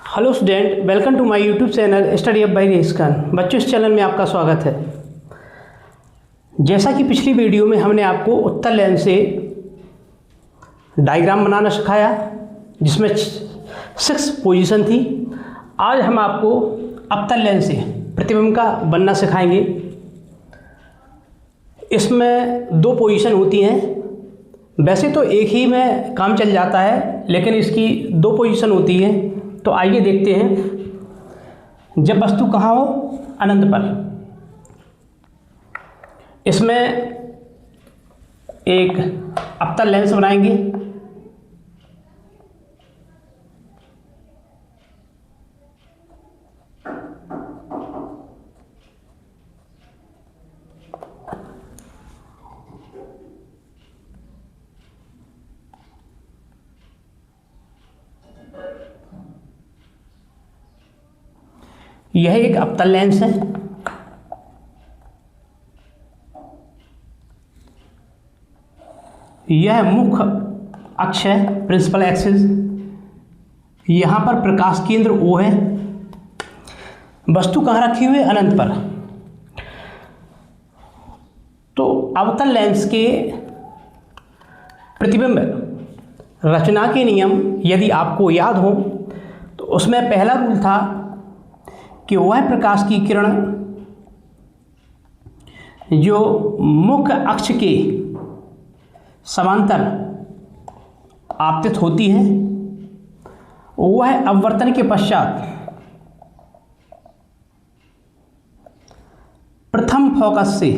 Hello student, welcome to my YouTube channel study up by Raees Khan. बच्चों, इस channel में आपका स्वागत है। जैसा कि पिछली वीडियो में हमने आपको उत्तल लेंस से डायग्राम बनाना सिखाया जिसमें 6 पोजीशन थी। आज हम आपको अवतल लेंस से प्रतिबिंब का बनना सिखाएंगे। इसमें 2 पोजीशन होती हैं। वैसे तो एक ही में काम चल जाता है, लेकिन इसकी 2 पोजीशन होती है। तो आइए देखते हैं। जब वस्तु कहाँ हो? अनंत पर। इसमें एक अवतल लेंस बनाएंगे। यह एक अवतल लेंस है। यह मुख्य अक्ष है, प्रिंसिपल एक्सिस। यहाँ पर प्रकाश केंद्र O है। वस्तु कहाँ रखी हुई है? अनंत पर। तो अवतल लेंस के प्रतिबिंब रचना के नियम यदि आपको याद हो तो उसमें पहला रूल था कि वह प्रकाश की किरण जो मुख्य अक्ष के समांतर आपतित होती है वह अपवर्तन के पश्चात प्रथम फोकस से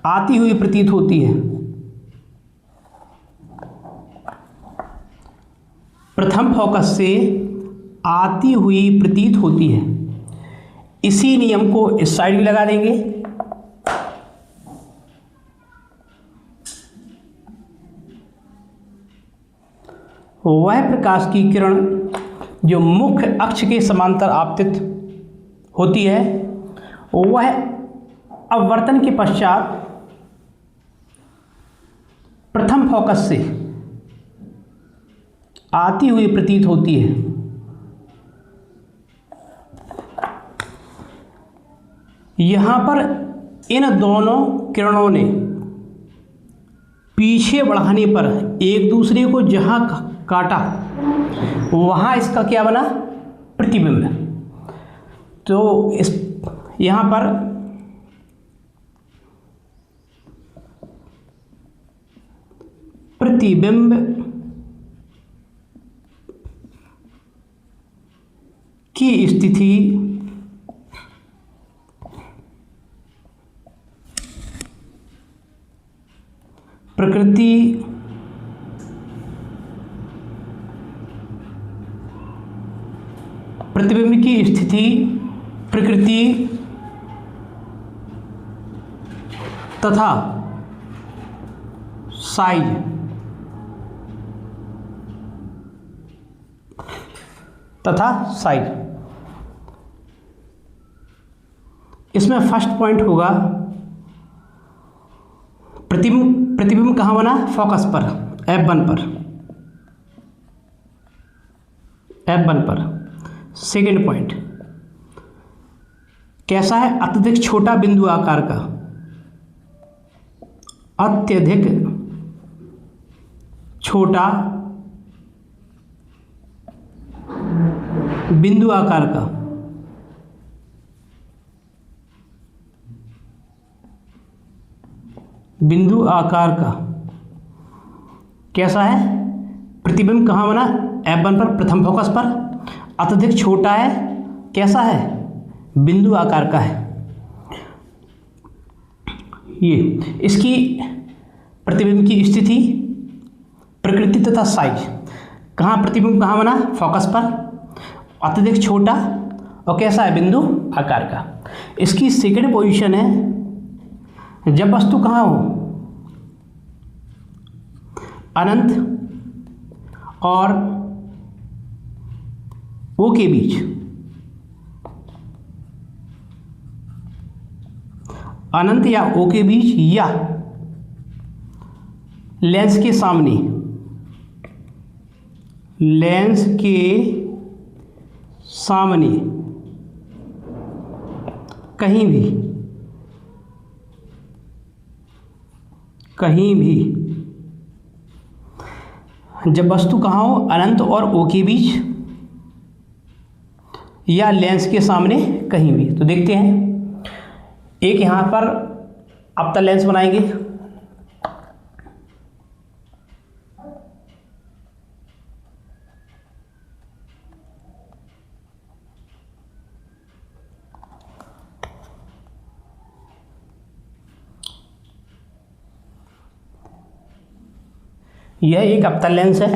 आती हुई प्रतीत होती है। प्रथम फोकस से आती हुई प्रतीत होती है। इसी नियम को इस साइड भी लगा देंगे। वह प्रकाश की किरण जो मुख्य अक्ष के समांतर आपतित होती है वह अपवर्तन के पश्चात प्रथम फोकस से आती हुई प्रतीत होती है। यहाँ पर इन दोनों किरणों ने पीछे बढ़ाने पर एक दूसरे को जहाँ काटा वहाँ इसका क्या बना? प्रतिबिंब। तो इस यहाँ पर प्रतिबिंब की स्थिति प्रकृति प्रतिबिंब की स्थिति प्रकृति तथा साइज इसमें फर्स्ट पॉइंट होगा प्रतिबिंब कहाँ बना? फोकस पर, F1 पर। सेकेंड पॉइंट कैसा है? अत्यधिक छोटा बिंदु आकार का, अत्यधिक छोटा बिंदु आकार का। बिंदु आकार का कैसा है? प्रतिबिंब कहाँ बना? F1 पर, प्रथम फोकस पर। अत्यधिक छोटा है, कैसा है? बिंदु आकार का है। ये इसकी प्रतिबिंब की स्थिति प्रकृति तथा साइज। कहाँ प्रतिबिंब कहाँ बना? फोकस पर, अत्यधिक छोटा और कैसा है? बिंदु आकार का। इसकी सेकंड पोजीशन है जब वस्तु कहाँ हो? अनंत और O के बीच। अनंत या O के बीच या लेंस के सामने, लेंस के सामने कहीं भी जब वस्तु कहाँ हो, अनंत और ओ के बीच या लेंस के सामने कहीं भी। तो देखते हैं, एक यहाँ पर अवतल लेंस बनाएंगे, यह एक अवतल लेंस है।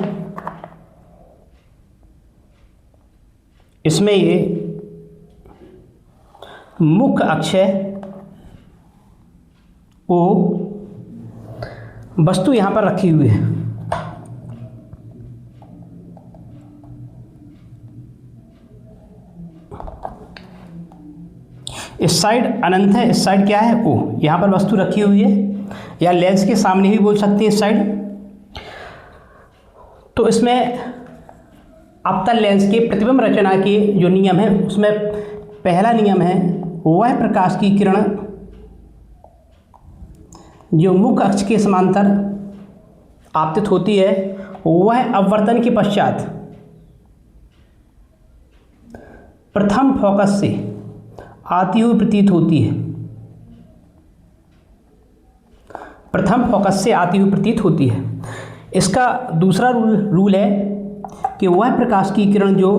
इसमें ये मुख्य अक्ष है ओ, वस्तु यहाँ पर रखी हुई है। इस साइड अनंत है, इस साइड क्या है ओ। यहाँ पर वस्तु रखी हुई है, या लेंस के सामने भी बोल सकते हैं इस साइड। तो इसमें अवतल लेंस के प्रतिबिंब रचना के जो नियम है, उसमें पहला नियम है वह प्रकाश की किरण जो मुख्य अक्ष के समांतर आपतित होती है, वह अपवर्तन के पश्चात प्रथम फोकस से आती हुई प्रतीत होती है। प्रथम फोकस से आती हुई प्रतीत होती है। इसका दूसरा रूल है कि वह प्रकाश की किरण जो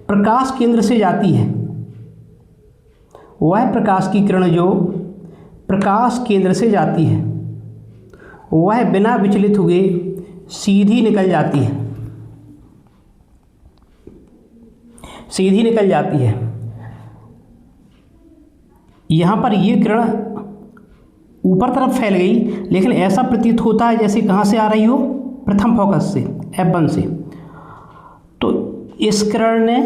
प्रकाश केंद्र से जाती है, वह प्रकाश की किरण जो प्रकाश केंद्र से जाती है, वह बिना विचलित हुए सीधी निकल जाती है, सीधी निकल जाती है। यहाँ पर ये किरण ऊपर तरफ फैल गई, लेकिन ऐसा प्रतीत होता है जैसे कहाँ से आ रही हो, प्रथम फोकस से, F1 से। तो इस किरण ने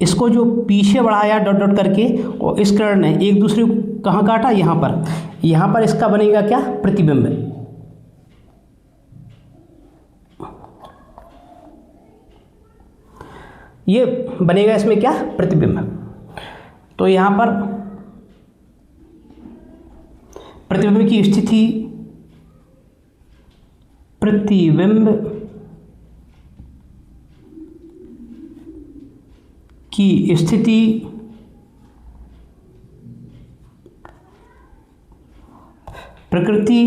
इसको जो पीछे बढ़ाया डॉट डॉट करके, और इस किरण ने एक दूसरे को कहाँ काटा, यहाँ पर। यहाँ पर इसका बनेगा क्या, प्रतिबिंब। ये बनेगा इसमें क्या, प्रतिबिंब। तो यहाँ पर प्रतिबिंब की स्थिति, प्रतिबिंब की स्थिति प्रकृति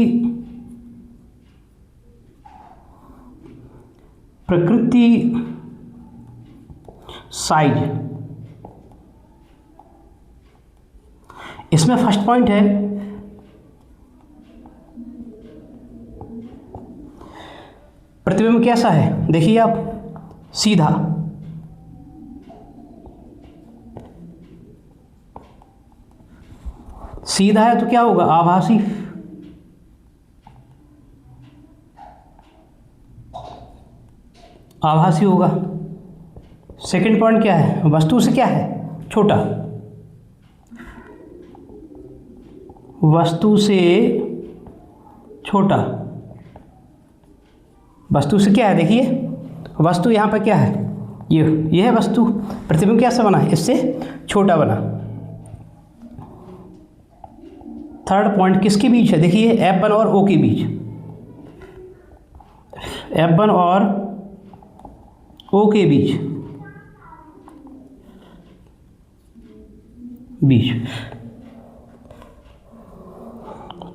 साइज। इसमें फर्स्ट पॉइंट है प्रतिबिंब कैसा है, देखिए आप, सीधा। सीधा है तो क्या होगा, आभासी। आभासी होगा। सेकंड पॉइंट क्या है, वस्तु से क्या है, छोटा। वस्तु से छोटा। वस्तु से क्या है, देखिए वस्तु यहाँ पर क्या है, ये है वस्तु। प्रतिबिंब कैसा बना है, इससे छोटा बना। थर्ड पॉइंट किसके बीच है, देखिए F1 और O के बीच। F1 और O के बीच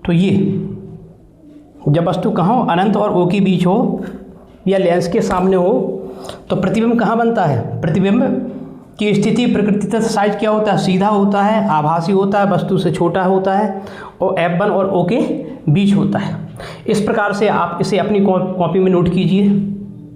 तो ये जब वस्तु कहाँ हो, अनंत और O के बीच हो या लेंस के सामने हो, तो प्रतिबिंब कहाँ बनता है। प्रतिबिंब की स्थिति प्रकृति तथा साइज क्या होता है, सीधा होता है, आभासी होता है, वस्तु से छोटा होता है, और F1 और O के बीच होता है। इस प्रकार से आप इसे अपनी कॉपी में नोट कीजिए।